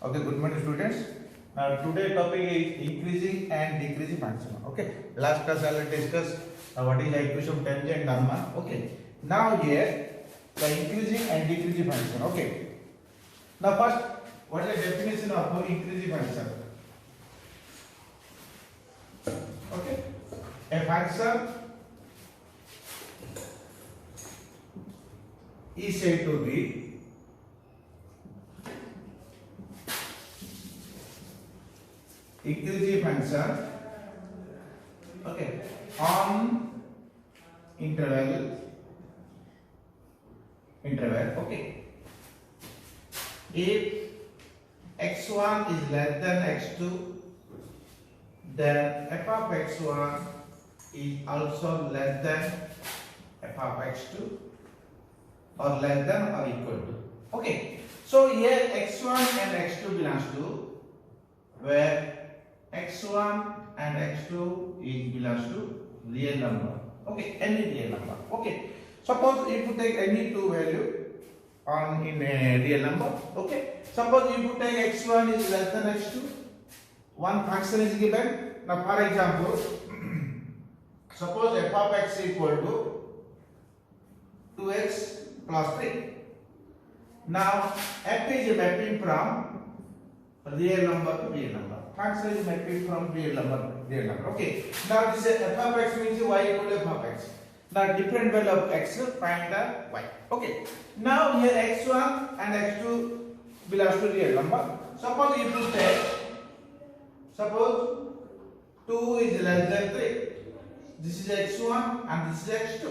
Okay, good morning students. Today topic is increasing and decreasing function. Okay, last class I will discuss what is the equation of tangent normal. Okay, now here the increasing and decreasing function. Okay, now first what is the definition of increasing function? Okay, a function is said to be increasing function, okay, on interval, okay, if x1 is less than x2, then f of x1 is also less than f of x2 or less than or equal to. Okay, so here x1 and x2 belongs to where x1 and x2 is belongs to real number. Okay, any real number. Okay, suppose if you take any two value on in a real number. Okay, suppose if you take x1 is less than x2, one function is given. Now for example, suppose f of x equal to 2x plus 3. Now f is mapping from real number to real number. Function is mapping from real number to real number. Okay. Now this is f of x means y equal to f of x. Now different value of x, find the y. Okay. Now here x1 and x2 belongs to real number. Suppose if you take, suppose 2 is less than 3. This is x1 and this is x2.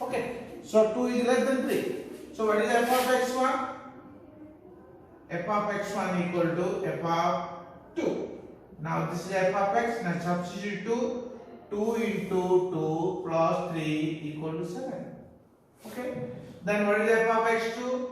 Okay. So 2 is less than 3. So what is f of x1? F of x1 equal to f of 2. Now this is f of x. Now substitute 2 into 2 plus 3 equal to 7. Okay. Then what is f of x2?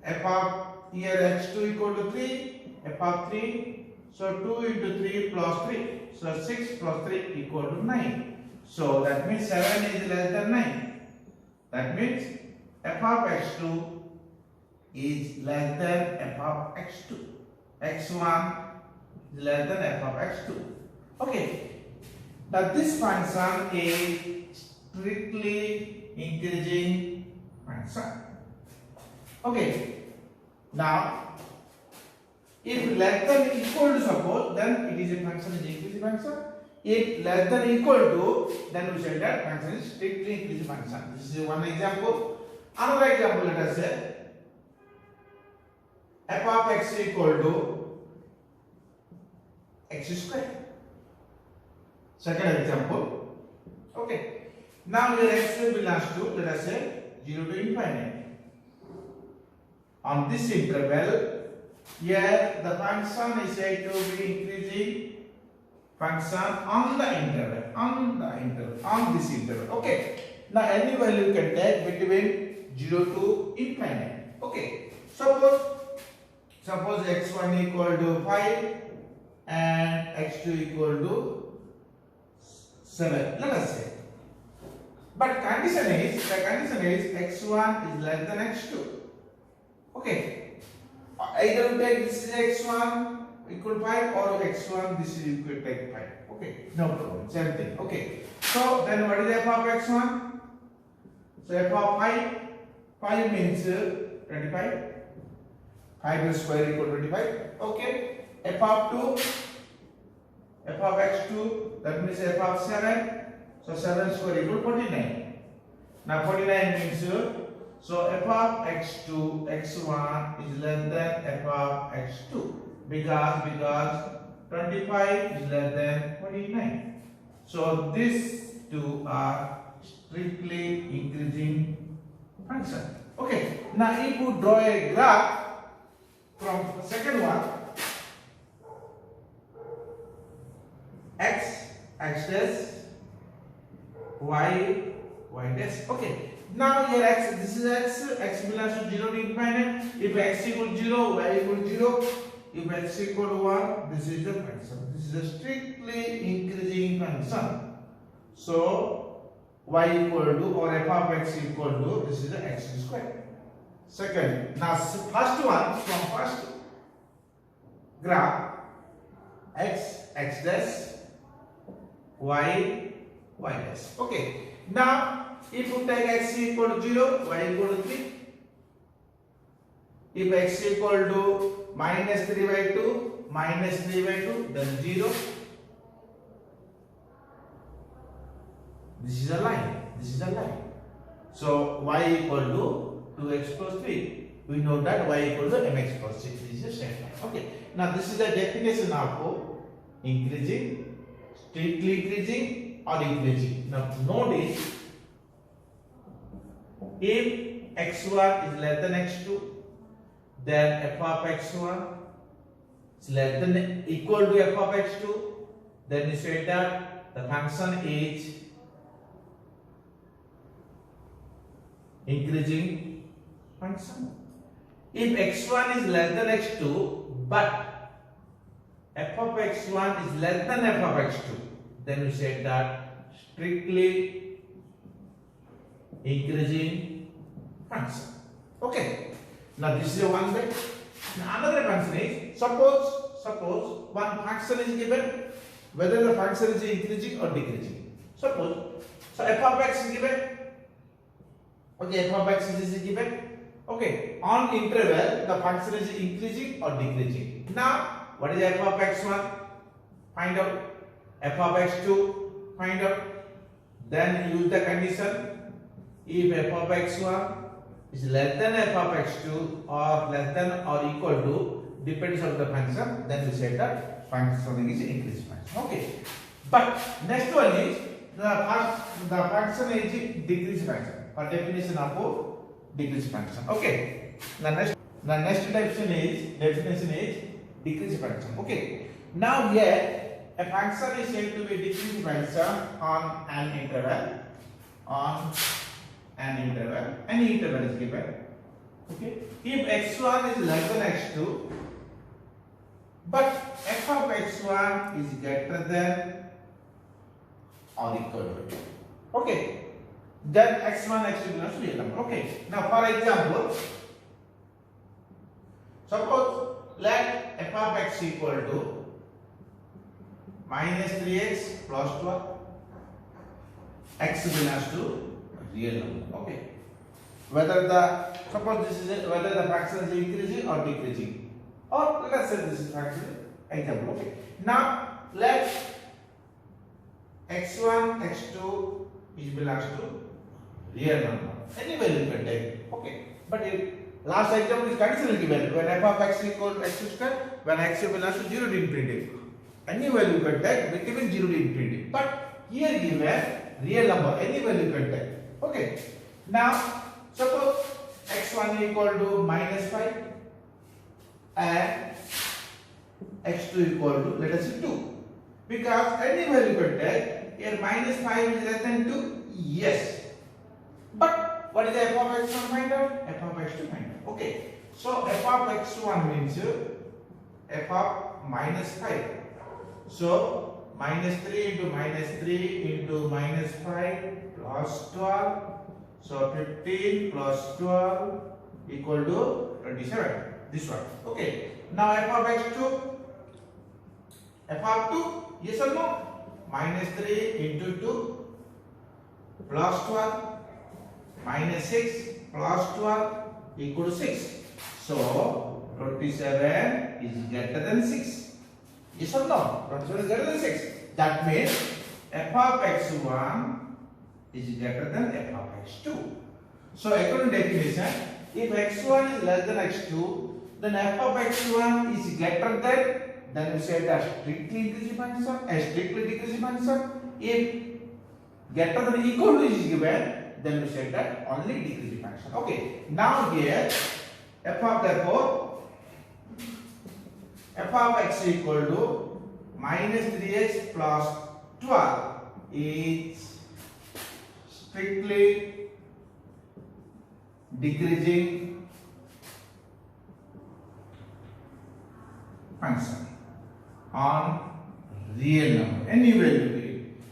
F of here x2 equal to 3. F of 3. So 2 into 3 plus 3. So 6 plus 3 equal to 9. So that means 7 is less than 9. That means f of x2 is less than f of x2. x1 is less than f of x2. Okay. Now this function is strictly increasing function. Okay. Now if less than equal to suppose, then it is a function is increasing function. If less than equal to, then we say that function is strictly increasing function. This is one example. Another example, let us say f of x equal to x square. Second example. Okay. Now here x belongs to, let us say, 0 to infinite. On this interval, here the function is said to be increasing function on the interval, on this interval. Okay. Now any value you can take between 0 to infinite. Okay. Suppose x1 equal to 5 and x2 equal to 7. Let us say. But the condition is x1 is less than x2. Okay. Either we take this is x1 equal to 5 or x1 this is equal to 5. Okay. No problem. Same thing. Okay. So then what is f of x1? So f of 5 means 25. 5 square equal to 25. Okay. F of 2, f of x2, that means f of 7. So 7 square equal to 49. Now 49 means so f of x2, x1 is less than f of x2 because 25 is less than 49. So these two are strictly increasing function. Okay. Now if you draw a graph from second one, x dash, y dash. Okay. Now here x, this is x belongs to 0 to infinite. If x equal to 0, y equal to 0. If x equal to 1, this is the function. This is a strictly increasing function. So y equal to or f of x equal to this is the x square. second. Now first one from first graph x dash, y dash. Okay. Now if you take x equal to 0, y equal to 3. If x equal to minus 3 by 2, minus 3 by 2, then 0. This is a line. This is a line. So y equal to 2x plus 3. We know that y equal to mx plus 6. This is a straight line. Okay. Now this is the definition of increasing, strictly increasing or increasing. Now notice, if x1 is less than x2, then f of x1 is less than equal to f of x2, then you say that the function is increasing function. If x1 is less than x2 but f of x1 is less than f of x2, then we say that strictly increasing function. Okay. Now this is a one way. Now another function is, suppose one function is given, whether the function is increasing or decreasing. Suppose, so f of x is given. Okay, f of x is given. Okay, on interval the function is increasing or decreasing. Now what is f of x1? Find out. F of x2, find out. Then use the condition. If f of x1 is less than f of x2 or less than or equal to, depends on the function, then we say that function is increased function. Okay. But next one is the function is decreased function. For definition of decreased function. Okay. The next definition is decreased function. Okay. Now here a function is said to be decreased function on an interval. Any interval is given. Okay. If x1 is less than x2, but f of x1 is greater than or equal to. Okay. Then x1, x2 belongs to real number. Okay. Now for example, suppose let f of x equal to minus 3x plus 12. X belongs to real number. Okay. Whether the function is increasing or decreasing, or let us say this is function example. Okay. Now let x1, x2 is belongs to real number. Any value you can take. Okay. But if last example is conditional given, when f of x equal to x square, when x belongs to 0 to infinity, any value you can take between 0 to infinity. But here given real number, any value you can take. Okay. Now suppose x1 equal to minus 5 and x2 equal to, let us say, 2. Because any value you can take, here minus 5 is less than 2. Yes. But what is the f of x1 find out? F of x2 find out. Okay. So f of x1 means f of minus 5. So minus 3 into minus 3 into minus 5 plus 12. So 15 plus 12 equal to 27. This one. Okay. Now f of x2. F of 2. Yes or no? Minus 3 into 2 plus 12 minus 6 plus 12 equal to 6. So 27 is greater than 6. Yes or no? 27 is greater than 6. That means f of x1 is greater than f of x2. So according to definition, if x1 is less than x2, then f of x1 is greater than, then we say that strictly increasing function, a strictly decreasing function. If greater than equal to is given, then we say that only decreasing function. Okay. Now here f of x equal to minus 3x plus 12 is strictly decreasing function on real number, any value.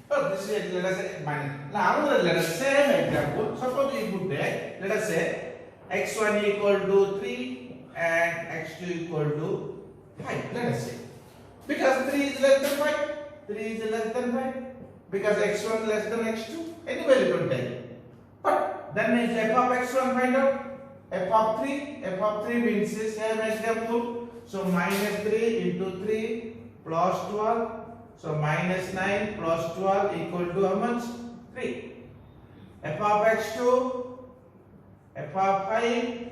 So this is, let us say, minus. Now let us say an example. Suppose we put there, let us say x1 equal to 3 and x2 equal to 5. Let us say. Because 3 is less than 5. 3 is less than 5. Because x1 less than x2. Anyway, you can take. But then is f of x1 find out. F of 3 means same as example. So minus 3 into 3 plus 12. So minus 9 plus 12 equal to how much? 3. F of x2, f of 5,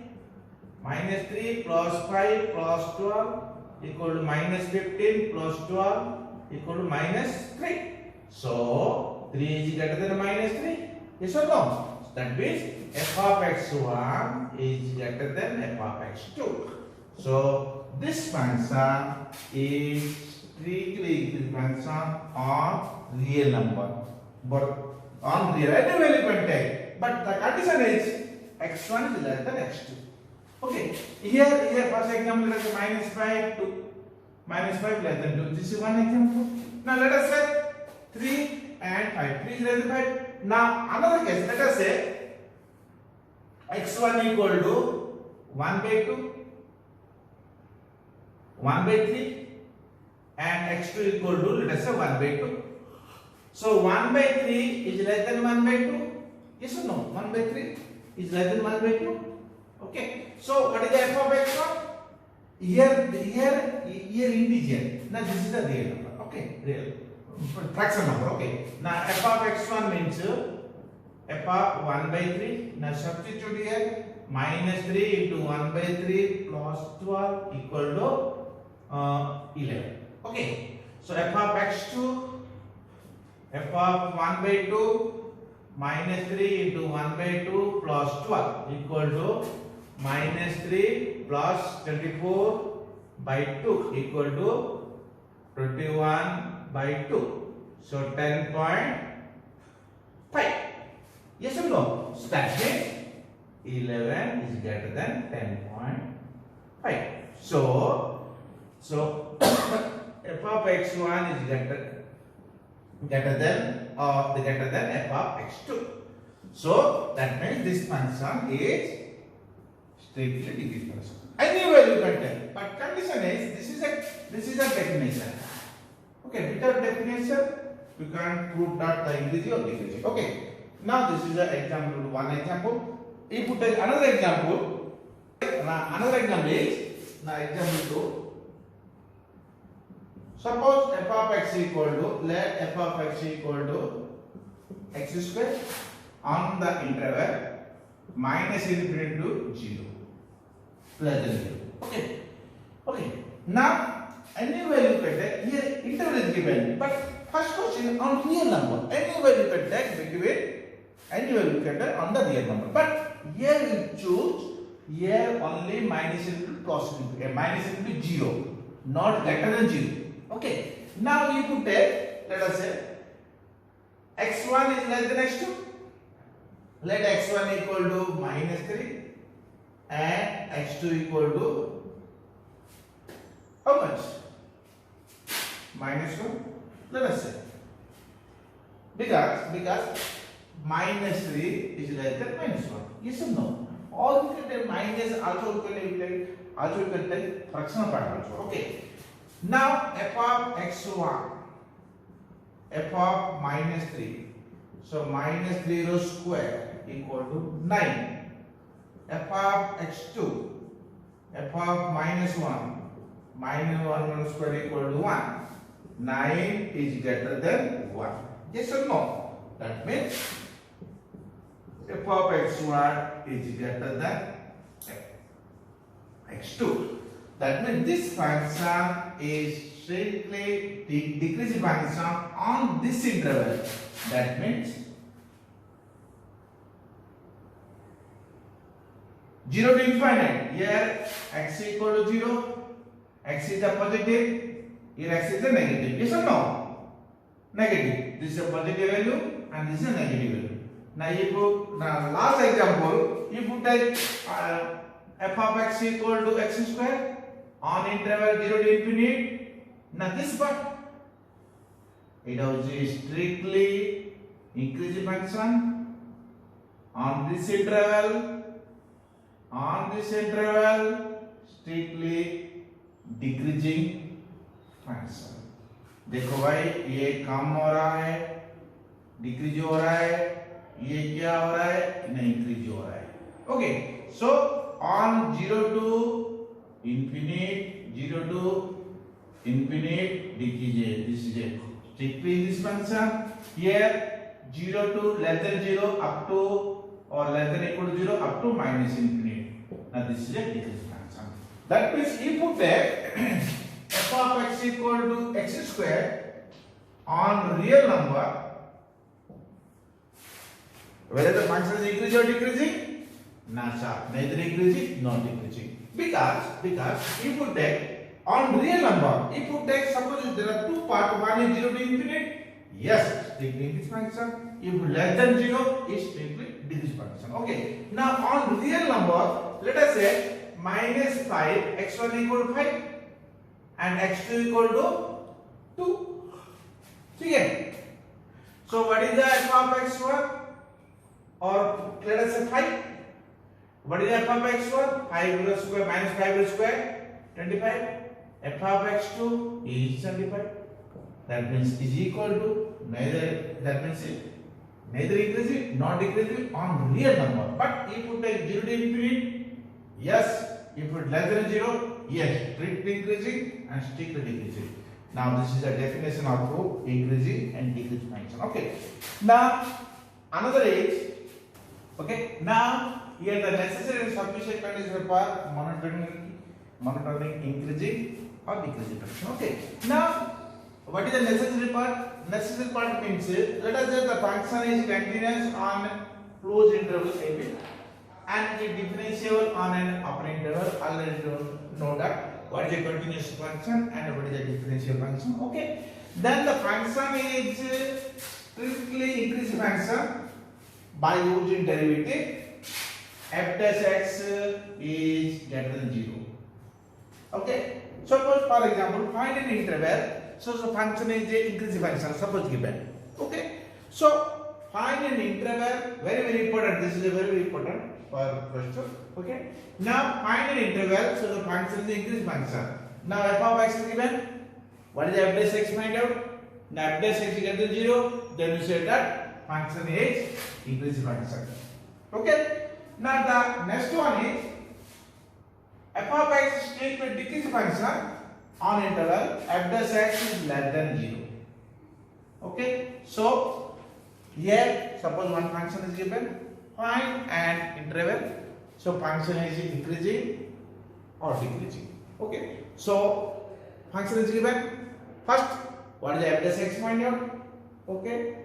minus 3 plus 5 plus 12 equal to minus 15 plus 12 equal to minus 3. So 3 is greater than minus 3. Yes or no? That means f of x1 is greater than f of x2. So this function is strictly function on real number, but on real anyway you can take. But the condition is x1 is less than x2. Okay. Here first example let us say minus 5 to minus 5 less than 2. This is one example. Now let us say 3 and 5. 3 is less than 5. Now another case, let us say x1 equal to 1 by 2, 1 by 3 and x2 equal to let us say 1 by 2. So 1 by 3 is less than 1 by 2. Yes or no? 1 by 3 is less than 1 by 2. Okay. So what is the f of x1? Here integer. Now this is the real number. Okay. Real fraction number. Okay. Now f of x1 means f of 1 by 3. Now substitute here minus 3 into 1 by 3 plus 12 equal to 11. Okay. So f of x2, f of 1 by 2 minus 3 into 1 by 2 plus 12 equal to minus 3 plus 24 by 2 equal to 21 by 2. So 10.5. Yes or no? So that means 11 is greater than 10.5. So f of x1 is greater than f of x2. So that means this function is strictly decreasing function. Any value can take, but condition is this is a definition. Okay, without definition you can't prove that the increasing or decreasing. Okay, now this is an example, one example. If you take another example, another example is now example 2. Suppose f of x equal to, let f of x equal to x square on the interval minus infinity to 0 plus than 0. Okay. Okay. Now any value you can take, here interval is given, but first question on real number. Any value you can take between any value you can take on the real number. But here you choose here only minus infinity plus infinity, minus infinity 0, not greater than 0. Okay. Now you could take, let us say x1 is less than x2. Let x1 equal to minus 3 and x2 equal to how much? Minus 1. Let us say because minus 3 is less than minus 1. Yes or no? Or you can take minus also you can take fractional part also. Okay. Now f of x1, f of minus 3. So minus 0 square equal to 9. F of x2, f of minus 1, minus 1 square equal to 1. 9 is greater than 1. Yes or no? That means f of x1 is greater than x2. That means this function is strictly decreasing function on this interval. That means 0 to infinite. Here x equal to 0, x is a positive, here x is a negative. Yes or no? Negative. This is a positive value and this is a negative value. Now if you, last example, if you take f of x equal to x square on interval 0 to infinite, now this part it is strictly increasing function on this interval on this interval strictly decreasing function. देखो भाई ये कम हो रहा है, decrease हो रहा है, ये क्या हो रहा है, नहीं इंक्रीज हो रहा है. Okay, so on 0 to infinite, 0 to infinite decrease. This is a strictly this function. Here 0 to less than 0 up to or less than equal to 0 up to minus infinite. Now this is a decrease function. That means if you take f of x equal to x square on real number, whether the function is increasing or decreasing, neither increasing nor decreasing. Because if you take on real number, if you take suppose there are two parts, one is 0 to infinite, yes, strictly increase function. If less than 0 is strictly decrease function. Okay. Now on real number, let us say minus 5, x1 equal to 5 and x2 equal to 2. Okay. So what is the f of x1? Or let us say 5. What is f of x1? 5 whole square minus 5 whole square, 25. F of x2 is 75. That means is equal to neither. That means neither increasing nor decreasing on real number. But if you take 0 to infinite, yes. If it less than 0, yes, strictly increasing and strictly decreasing. Now this is a definition of increasing and decreasing function. Okay. Now another is, okay. Now here the necessary and sufficient condition for monitoring increasing or decreasing function. Okay. Now what is the necessary part? Necessary part means let us say the function is continuous on closed interval AB and it differentiable on an upper interval. Already know that what is a continuous function and what is a differential function. Okay. Then the function is strictly increasing function by using derivative. F dash x is greater than 0. Okay. Suppose for example find an interval. So the function is a increasing function. Suppose given. Okay. So find an interval. Very important. This is a very important for question. Okay. Now find an interval. So the function is increasing function. Now f of x is given. What is f dash x? Find out. Now f dash x is greater than 0. Then we say that function is increasing function. Okay. Now the next one is f of x is strictly decreasing function on interval f dash x is less than 0. Okay. So here suppose one function is given. Find an interval. So function is increasing or decreasing. Okay. So function is given. First, what is the f dash x? Find out. Okay.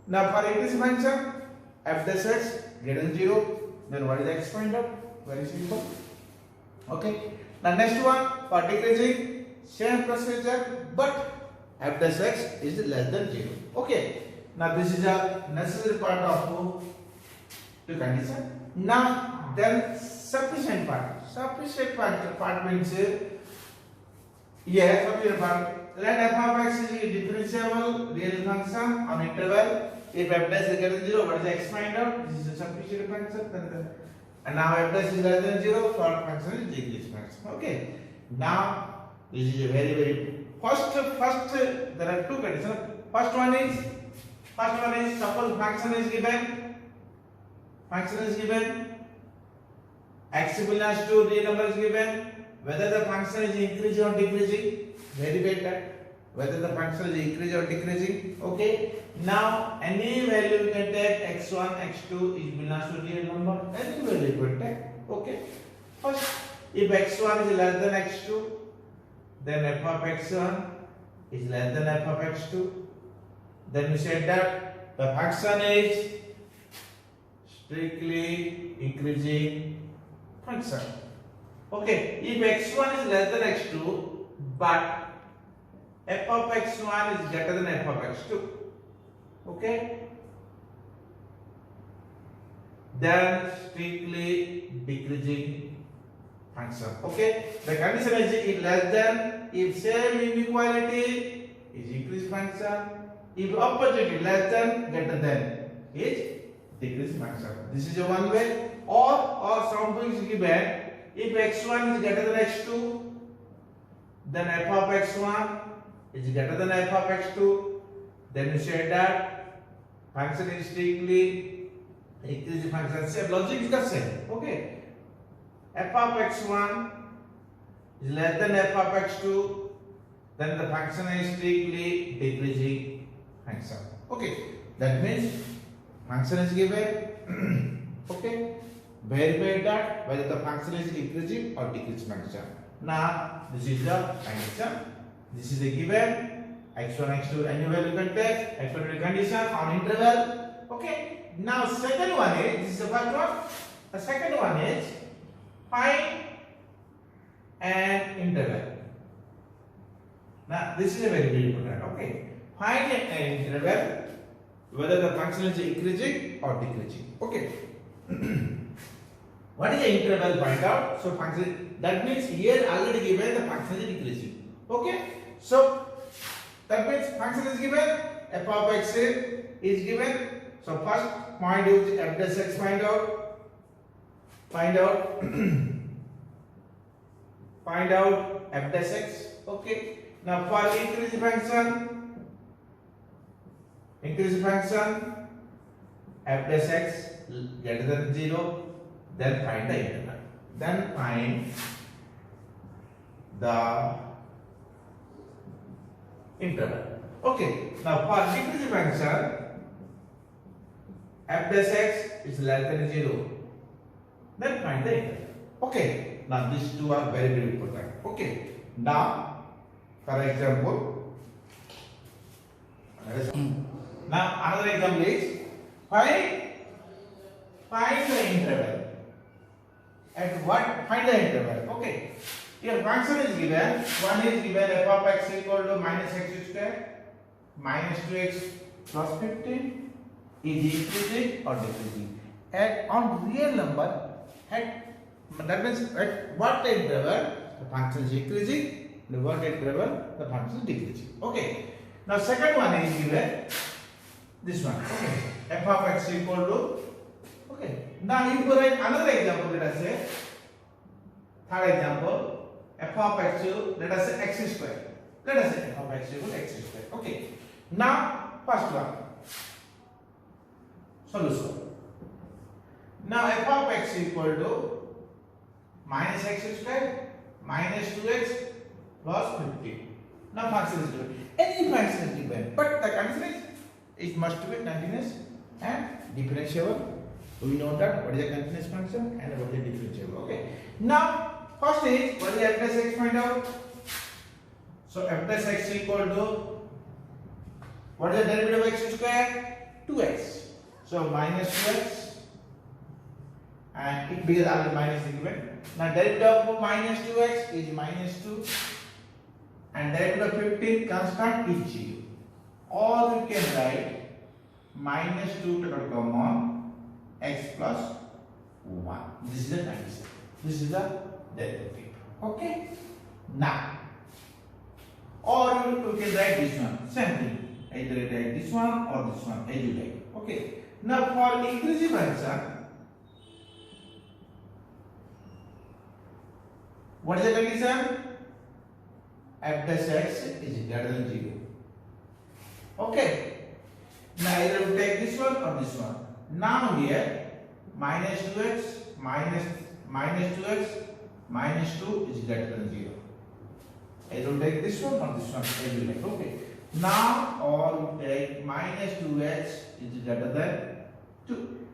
Now for increasing function, f dash x greater than 0. Then what is the x? Find out. Very simple. Okay. Now next one for decreasing, same procedure, but f dash x is less than 0. Okay. Now this is a necessary part of the condition. Now then sufficient part. Sufficient part means yeah, sufficient part. Let f of x is a differentiable real function on interval. If f dash is greater than 0, what is x? Find out. This is a sufficient function. And now f dash is less than 0, for function is decreasing function. Okay. Now this is a very first there are two conditions. First one is suppose function is given. X belongs to real number is given. Whether the function is increasing or decreasing, very better. Whether the function is increasing or decreasing. Okay. Now any value you can take x1, x2 is belongs to real number. Any value you can take. Okay. First, if x1 is less than x2, then f of x1 is less than f of x2. Then we said that the function is strictly increasing function. Okay, if x1 is less than x2, but f of x1 is greater than f of x2. Okay, then strictly decreasing function. Okay, the condition is less than, if same inequality is increasing function, if opposite less than greater than is decreasing function. This is a one way. or something is given. If x1 is greater than x2, then f of x1 is greater than f of x2. Then you say that function is strictly increasing function. Same logic is the same. Okay. F of x1 is less than f of x2, then the function is strictly decreasing function. Okay. That means function is given. Okay. Verify that whether the function is increasing or decreasing function. Now this is the condition. This is the given x1, x2, any value you can take. X1 condition on interval. Okay. Now second one is, this is the first one. The second one is find an interval. Now this is a very important. Okay. Find an interval whether the function is increasing or decreasing. Okay. What is the interval? Find out. So function, that means here already given the function is decreasing. Okay. So that means function is given, f of x is given. So first point is f dash x find out. Find out f dash x. Okay. Now for increasing function f dash x greater than 0, then find the interval. Then find the interval. Okay. Now for decreasing function f dash x is less than 0, then find the interval. Okay. Now these two are very important. Okay. Now for example, now another example is find the interval. At what? Find the interval. Okay. Here function is given. One is given f of x equal to minus x square minus 2x plus 15 is increasing or decreasing. At on real number, that means at what interval the function is increasing, the what interval the function is decreasing. Okay. Now second one is given this one. Okay. F of x equal to. Okay. Now you write another example. Let us say third example. F of x, let us say x square. Let us say f of x equal to x square. Okay. Now first one. Solution. Now f of x equal to minus x square minus 2x plus 15. Now function is given. Any function is given, but the condition is it must be continuous and differentiable. We know that what is a continuous function and what is a differentiable. Okay. Now first is what is f dash x find out. So f dash x equal to what is the derivative of x square? 2x. So minus 2x, and it because already minus is given. Now derivative of minus 2x is minus 2, and derivative of 15 constant is 0. Or you can write minus 2 to common x plus 1. This is the condition. This is the derivative. Okay. Now, or you can write this one. Same thing. Either write this one or this one as you like. Okay. Now for increasing function, what is the condition? F dash x is greater than 0. Okay. Now either you take this one or this one. Now here minus 2x minus 2x minus 2 is greater than 0. Either you take this one or this one as you like. Okay. Now or you take minus 2x is greater than 2.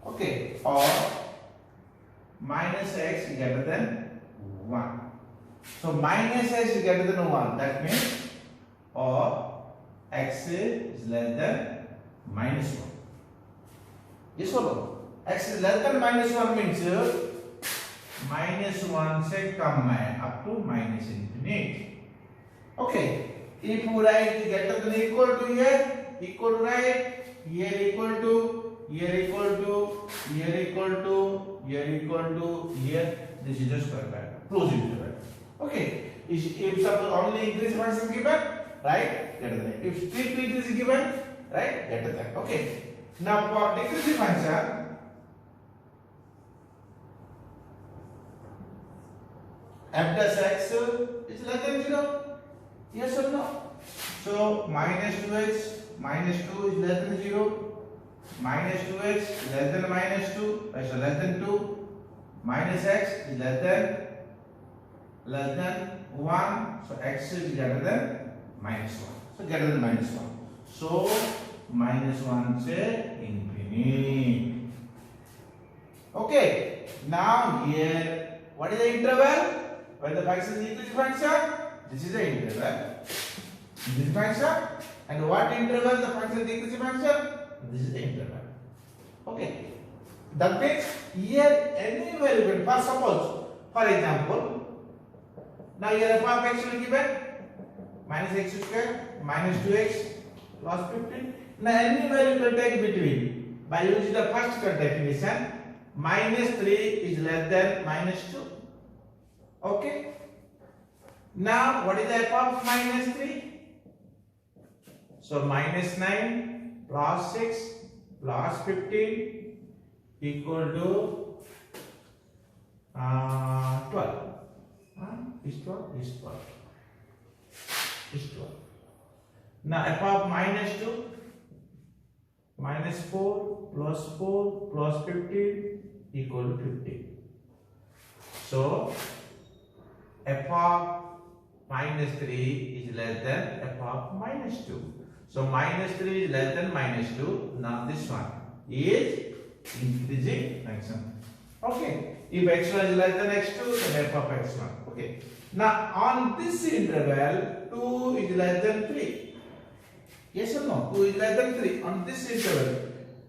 Okay. Or minus x is greater than 1. So minus x is greater than 1. That means or x is less than minus 1. Yes or no? X is less than minus 1 means minus 1 से कम है up to minus infinite. Okay. If you write greater than equal to here, equal to right, here equal to, here equal to, here equal to, here equal to, here, this is just square bracket, close interval. Okay. If suppose only increase function is given, right, greater than. If strictly it is given, right, greater than. Okay. Now for decreasing function, f dash x is less than 0. Yes or no? So minus 2x minus 2 is less than 0. Minus 2x less than minus 2. So less than 2. Minus x is less than 1. So x is greater than minus 1. So greater than minus 1. So minus 1 से infinite. Okay. Now here, what is the interval? When the function is increasing function, this is the interval. This is function. And what interval the function is decreasing function? This is the interval. Okay. That means here any variable. For suppose, for example, now here f of x will be given minus x square minus 2x plus 15. Now any value you can take between by using the first definition. Minus 3 is less than minus 2. Okay. Now what is the f of minus 3? So minus 9 plus 6 plus 15 equal to 12. Is 12? Is 12. Is 12. Now f of minus 2, minus 4 plus 15 equal to 15. So f of minus 3 is less than f of minus 2. So minus 3 is less than minus 2. Now this one is increasing function. Okay. If x1 is less than x2, then f of x1. Okay. Now on this interval, 2 is less than 3. Yes or no? 2 is less than 3 on this interval.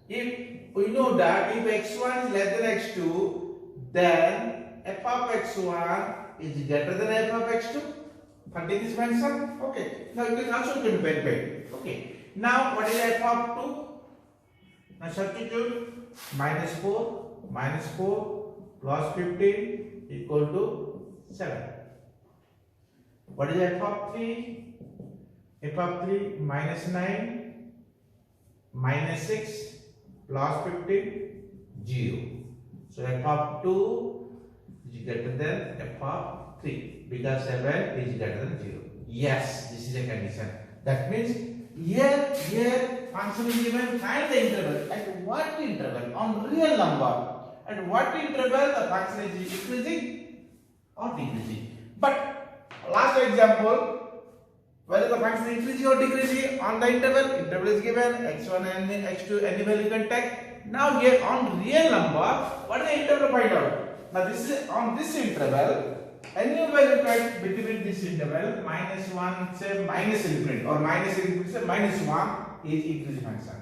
If we know that if x1 is less than x2, then f of x1 is greater than f of x2. For this function, okay. Now you can also compare by. Okay. Now what is f of 2? Now substitute minus 4 plus 15 equal to 7. What is f of 3? F of 3 minus 9 minus 6 plus 15 0. So f of 2 is greater than f of 3 because 7 is greater than 0. Yes, this is a condition. That means here function is given, find the interval. At what interval? On real number. At what interval the function is increasing or decreasing? But last example, whether the function is increasing or decreasing on the interval is given, x1 and x2, any value you can take. Now here on real number, what is the interval find out? Now this is on this interval, any value cut between this interval, minus 1 say minus infinity or minus infinity say minus 1 is increasing function.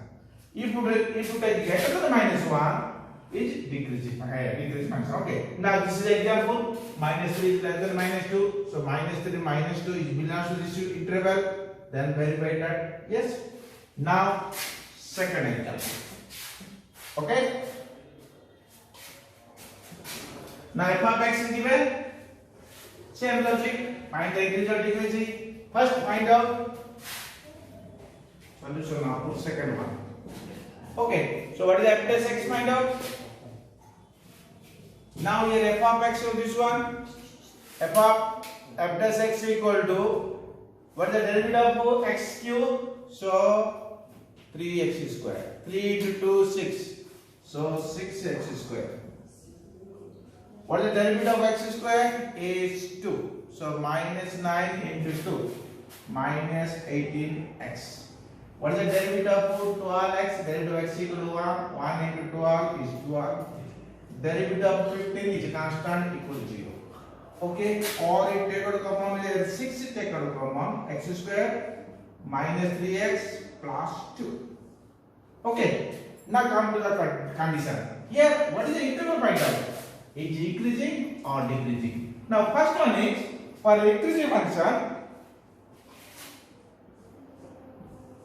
If you take greater than minus 1 is decreasing function. Okay. Now this is the example. Minus 3 is less than minus 2. So minus 3 minus 2 is belongs to this interval. Then verify that. Yes. Now second example. Okay. Now f of x is given. Same logic. Find the increase or decreasing. First find out solution now. Second one. Okay. So what is f dash x find out? Now here f of x of this one, f dash x equal to what is the derivative of x cube? So 3x square. 3 into 2 6. So 6x square. What is the derivative of x square? Is 2. So minus 9 into 2 minus 18x. What is the derivative of 12x? Derivative of x equal to 1. 1 into 12 is 12. Derivative of 15 is constant equal to 0. Okay, or if take out common, 6 take out common, x square minus 3x plus 2. Okay, now come to the condition. Here, what is the interval find out? Is increasing or decreasing? Now, first one is for increasing function.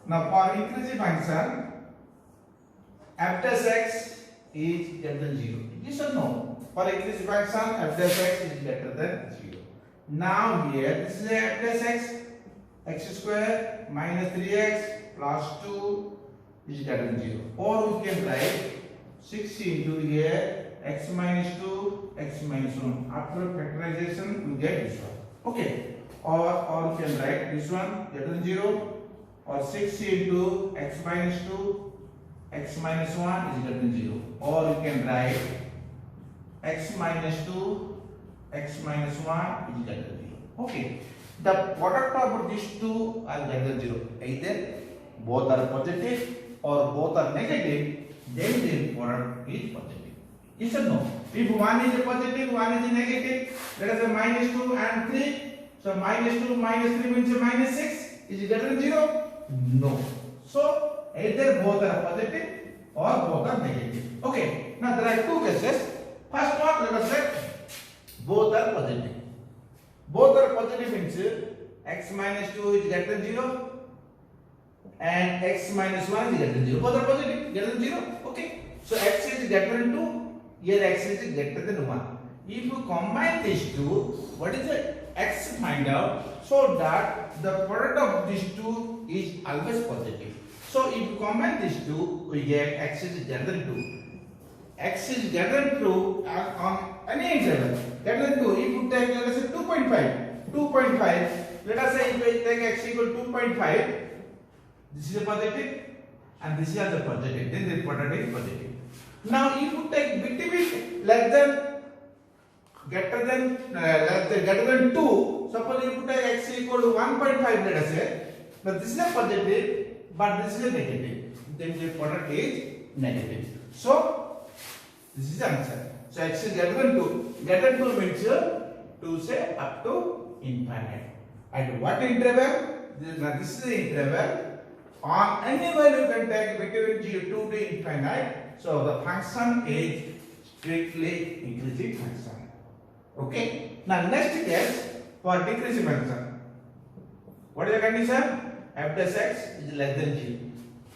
Now, for increasing function, f dash x is greater than 0. Yes or no? For increasing function, f dash x is greater than 0. Now here, this is f dash x square minus 3x plus 2 is greater than 0. Or we can write 6 into here x minus 2, x minus 1. After factorization, you get this one. Okay. Or you can write this one greater than 0. Or 6 into x minus 2, x minus 1 is greater than 0. Or you can write x minus 2, x minus 1 is greater than 0. Okay. The product of these two are greater than 0. Either both are positive or both are negative, then the product is positive. Yes or no? If one is a positive, one is a negative, let us say minus 2 and 3. So minus 2 minus 3 means minus 6. Is it greater than 0? No. So either both are positive or both are negative. Okay. Now there are two cases. First one, let us say both are positive. Both are positive means x minus 2 is greater than 0 and x minus 1 is greater than 0. Both are positive, greater than 0. Okay. So x is greater than 2, here x is greater than 1. If you combine these two, what is the x find out, so that the product of these two is always positive. So if you combine these two, we get x is greater than 2. X is greater than 2 on any interval. Greater than 2, if you take, let us say 2.5. 2.5, let us say if we take x equal to 2.5, this is a positive and this is also positive, then the product is positive. Now if you take between less than greater than 2, suppose if you take x equal to 1.5, let us say, but this is a positive but this is a negative, then the product is negative. So this is the answer. So x is greater than 2. Greater than 2 means 2 say up to infinite. At what interval? This is the interval. On any value you can take between 2 to infinite. So the function is strictly increasing function. Okay. Now next case for decreasing function. What is the condition? F dash x is less than 0.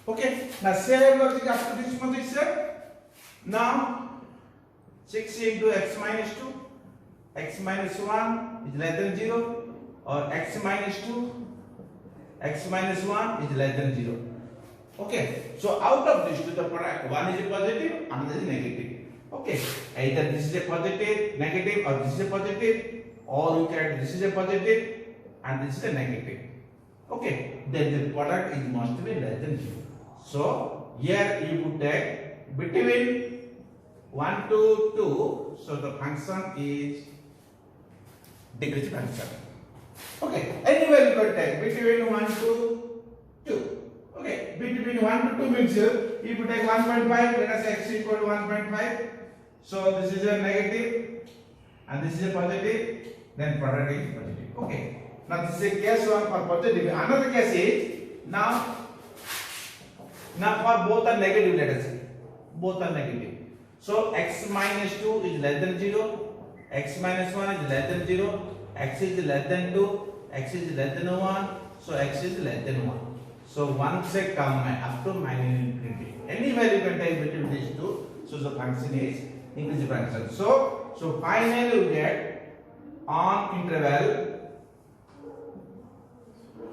Okay. Now same logic after this much is said. Now 6 into x minus 2, x minus 1 is less than 0, or x minus 2, x minus 1 is less than 0. Okay. So out of these two, the product, one is a positive, another is negative. Okay. Either this is a positive, negative, or this is a positive, or you can this is a positive and this is a negative. Okay. Then the product is must be less than 0. So here you would take between 1 to 2, so the function is decreasing function. Okay, anywhere you can take between 1 to 2. Okay, between 1 to 2 means if you take 1.5, let us say x equal to 1.5. So this is a negative and this is a positive, then product is positive. Okay, now this is a case one for positive. Another case is now for both are negative, let us say both are negative. So x minus 2 is less than 0, x minus 1 is less than 0, x is less than 2, x is less than 1, so x is less than 1. So one say come up to minus infinity. Any value you can take between these two, so the function is increasing function. So finally we get on interval,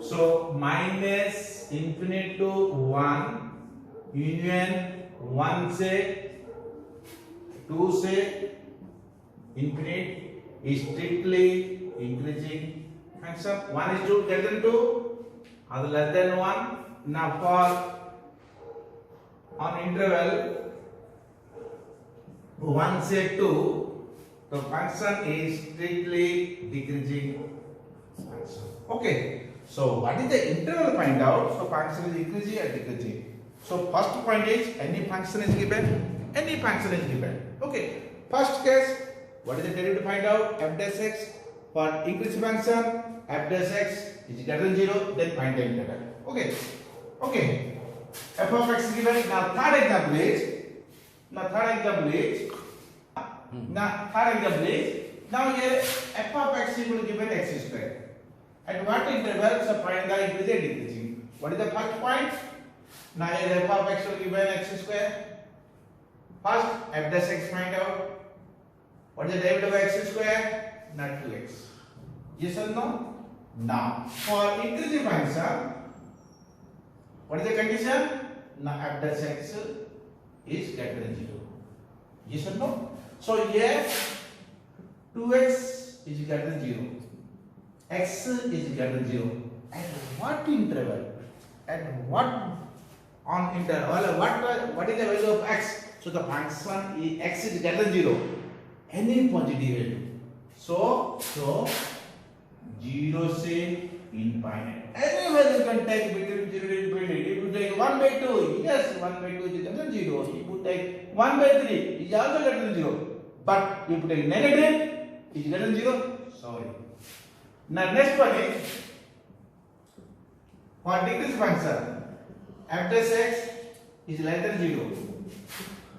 so minus infinity to 1, union 1 say 2 say infinite is strictly increasing function. 1 is 2 greater than 2, other less than 1. Now for on interval 1 say 2, the function is strictly decreasing function. Okay. So what is the interval find out? So function is increasing or decreasing. So first point is any function is given. Any function is given. Okay. First case, what is the derivative to find out? F dash x for increasing function. F dash x is greater than 0. Then find the interval. Okay. Okay. F of x is given. Now third example is. Now here f of x is given x square. At what interval? So find the increasing and decreasing. What is the first point? Now here f of x will given x square. First, f dash x find out. What is the derivative of x square? Not 2x. Yes or no? Now, for increasing function, what is the condition? Now f dash x is greater than 0. Yes or no? So here 2x is equal to 0. X is equal to 0. At what interval? At what on interval? What is the value of x? So the function is x is equal to 0. Any positive value. So 0 say infinite. Any value you can take between 0 and infinity. If you take 1 by 2, yes, 1 by 2 is equal to 0. If you take 1 by 3, it is also equal to 0. But if you take negative, it is equal to 0. Sorry. Now next one is for decrease function. F dash x is less than 0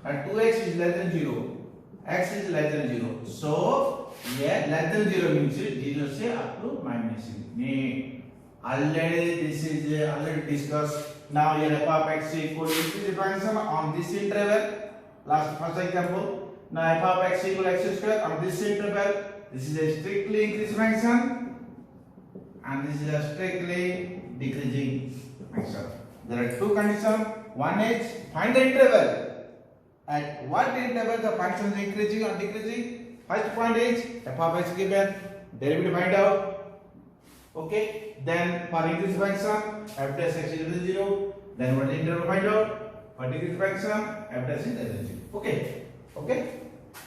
and 2x is less than 0. X is less than 0. So here less than 0 means 0 say up to minus infinity. Already this is already discussed. Now here f of x equal to increase function on this interval. First example. Now f of x equal to x square on this interval. This is a strictly increasing function and this is a strictly decreasing function. There are two conditions. One is find the interval. At what interval the function is increasing or decreasing? First point is f of x given, derivative find out. Okay. Then for increasing function, f dash x is equal to 0. Then what is the interval find out? For decreasing function, f dash is less than 0. Okay. Okay.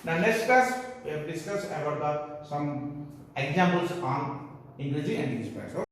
Now next class we have discussed about some examples on increasing and decreasing function.